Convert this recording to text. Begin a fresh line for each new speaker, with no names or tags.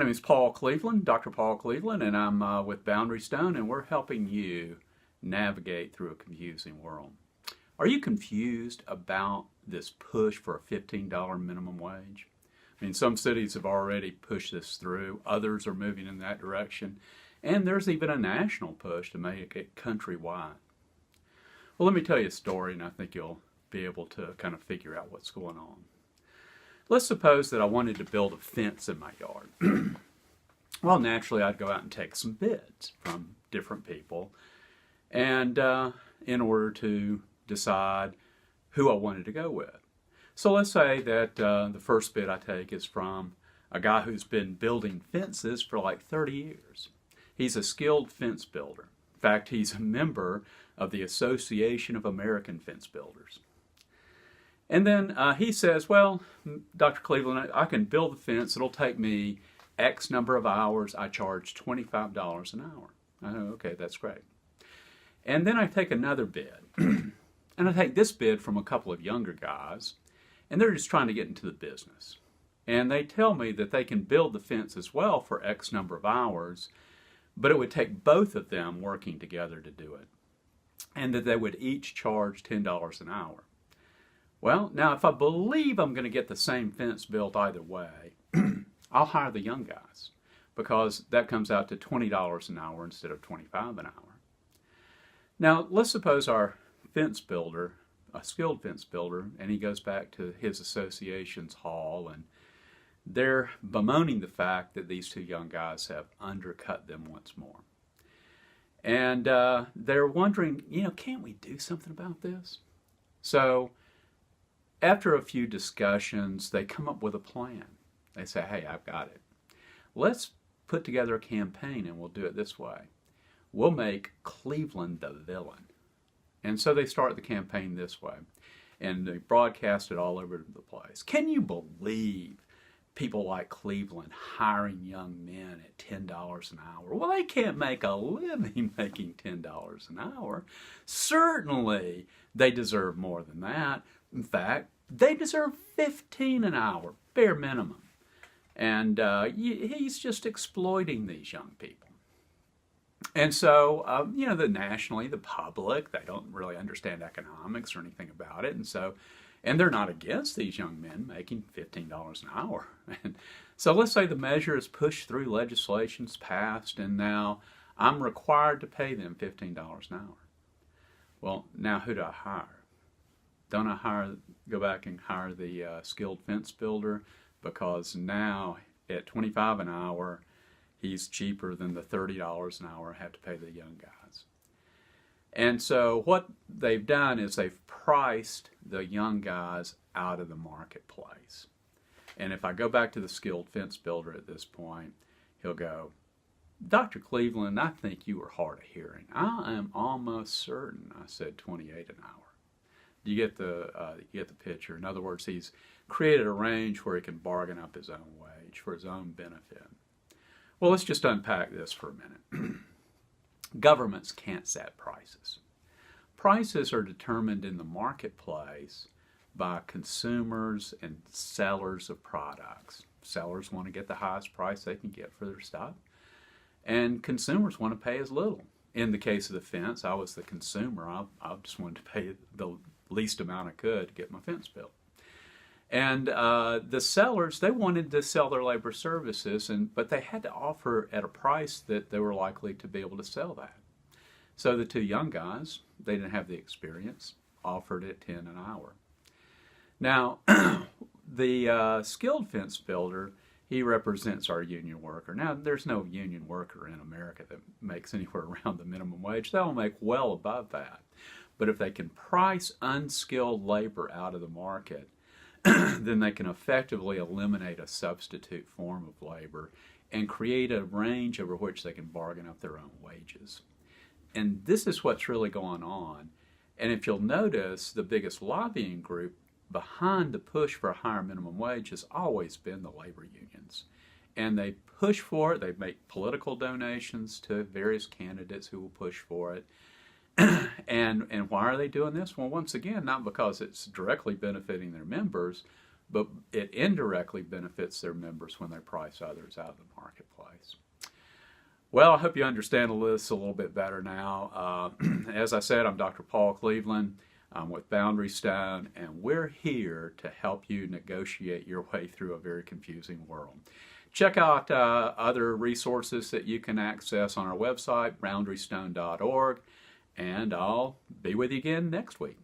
name is Paul Cleveland, Dr. Paul Cleveland, and I'm with Boundary Stone, and we're helping you navigate through a confusing world. Are you confused about this push for a $15 minimum wage? I mean, some cities have already pushed this through, others are moving in that direction, and there's even a national push to make it countrywide. Well, let me tell you a story, and I think you'll be able to kind of figure out what's going on. Let's suppose that I wanted to build a fence in my yard. Well, naturally, I'd go out and take some bids from different people, and in order to decide who I wanted to go with. So let's say that the first bid I take is from a guy who's been building fences for like 30 years. He's a skilled fence builder. In fact, he's a member of the Association of American Fence Builders. And then he says, well, Dr. Cleveland, I can build the fence. It'll take me X number of hours. I charge $25 an hour. I know, okay, that's great. And then I take another bid. And I take this bid from a couple of younger guys, and they're just trying to get into the business. And they tell me that they can build the fence as well for X number of hours, but it would take both of them working together to do it, and that they would each charge $10 an hour. Well, now if I believe I'm going to get the same fence built either way, I'll hire the young guys, because that comes out to $20 an hour instead of $25 an hour. Now, let's suppose our fence builder, a skilled fence builder, and he goes back to his association's hall, and they're bemoaning the fact that these two young guys have undercut them once more. And they're wondering, can't we do something about this? So after a few discussions, they come up with a plan. They say, hey, I've got it. Let's put together a campaign, and we'll do it this way. We'll make Cleveland the villain. And so they start the campaign this way, and they broadcast it all over the place. Can you believe people like Cleveland hiring young men at $10 an hour? Well, they can't make a living making $10 an hour. Certainly, they deserve more than that. In fact, they deserve $15 an hour, bare minimum. And he's just exploiting these young people. And so, nationally, the public, they don't really understand economics or anything about it. And they're not against these young men making $15 an hour. And so let's say the measure is pushed through, legislation's passed, and now I'm required to pay them $15 an hour. Well, now who do I hire? Don't I go back and hire the skilled fence builder? Because now at $25 an hour, he's cheaper than the $30 an hour I have to pay the young guys. And so what they've done is they've priced the young guys out of the marketplace. And if I go back to the skilled fence builder at this point, he'll go, Dr. Cleveland, I think you were hard of hearing. I am almost certain I said $28 an hour. You get the picture. In other words, he's created a range where he can bargain up his own wage for his own benefit. Well, let's just unpack this for a minute. Governments can't set prices. Prices are determined in the marketplace by consumers and sellers of products. Sellers want to get the highest price they can get for their stuff, and consumers want to pay as little. In the case of the fence, I was the consumer. I just wanted to pay the least amount I could to get my fence built. And the sellers, they wanted to sell their labor services, but they had to offer at a price that they were likely to be able to sell that. So the two young guys, they didn't have the experience, offered at $10 an hour. Now, the skilled fence builder, he represents our union worker. Now, there's no union worker in America that makes anywhere around the minimum wage. They'll make well above that. But if they can price unskilled labor out of the market, then they can effectively eliminate a substitute form of labor and create a range over which they can bargain up their own wages. And this is what's really going on. And if you'll notice, the biggest lobbying group behind the push for a higher minimum wage has always been the labor unions. And they push for it. They make political donations to various candidates who will push for it. And why are they doing this? Well, once again, not because it's directly benefiting their members, but it indirectly benefits their members when they price others out of the marketplace. Well, I hope you understand this a little bit better now. As I said, I'm Dr. Paul Cleveland. I'm with Boundary Stone, and we're here to help you negotiate your way through a very confusing world. Check out other resources that you can access on our website, boundarystone.org, and I'll be with you again next week.